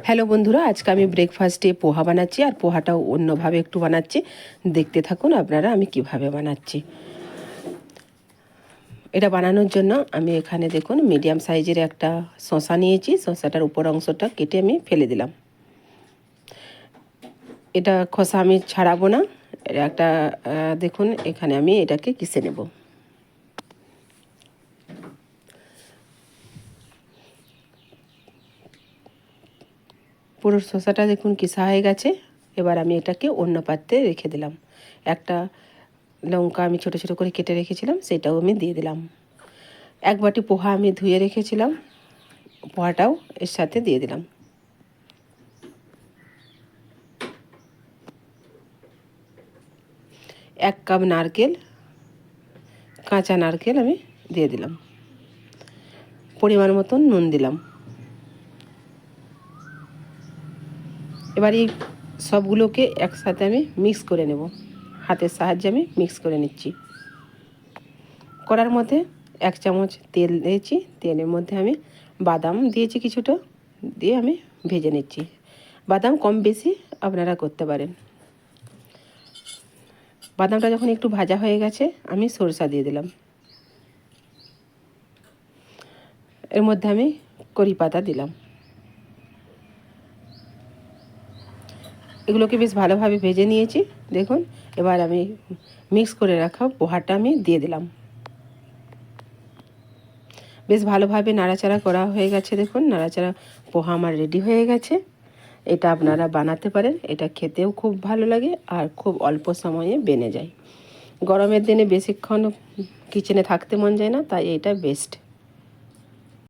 Hello বন্ধুরা, আজকে আমি ব্রেকফাস্টে পোহা বানাচ্ছি আর পোহাটাও অন্যভাবে একটু বানাচ্ছি। দেখতে থাকুন আপনারা আমি কিভাবে বানাচ্ছি। এটা বানানোর জন্য আমি এখানে দেখুন মিডিয়াম সাইজের একটা শসা নিয়েছি। শসাটার উপর অংশটা কেটে আমি ফেলে দিলাম। এটা খোসা আমি ছাড়াবো না। এটা একটা দেখুন এখানে আমি এটাকে কিসে নেব। পুরো শসাটা দেখুন কিসা হয়ে গেছে। এবার আমি এটাকে অন্য পাত্রে রেখে দিলাম। একটা লঙ্কা আমি ছোট ছোট করে কেটে রেখেছিলাম, সেটাও আমি দিয়ে দিলাম। এক বাটি পোহা আমি ধুয়ে রেখেছিলাম, পোহাটাও এর সাথে দিয়ে দিলাম। এক কাপ নারকেল, কাঁচা নারকেল আমি দিয়ে দিলাম। পরিমাণ মতন নুন দিলাম। এবার এই সবগুলোকে একসাথে আমি মিক্স করে নেব। হাতের সাহায্যে আমি মিক্স করে নিচ্ছি। কড়ার মধ্যে 1 চামচ তেল দিয়েছি। তেলের মধ্যে আমি বাদাম দিয়েছি কিছুটা, দিয়ে আমি ভেজে নিচ্ছি। বাদাম কম বেশি আপনারা করতে পারেন। বাদামটা যখন একটু ভাজা হয়ে গেছে আমি সরষা দিয়ে দিলাম। এর মধ্যে আমি কারি পাতা দিলাম। এগুলোকে বেশ ভালোভাবে ভেজে নিয়েছি দেখুন। এবার আমি মিক্স করে রাখা পোহাটা আমি দিয়ে দিলাম। বেশ ভালোভাবে নাড়াচাড়া করা হয়ে গেছে দেখুন। নাড়াচাড়া পোহা আমার রেডি হয়ে গেছে। এটা আপনারা বানাতে পারেন। এটা খেতেও খুব ভালো লাগে আর খুব অল্প সময়ে বেনে যায়। গরমের দিনে বেশিক্ষণ কিচেনে থাকতে মন যায় না, তাই এটা বেস্ট।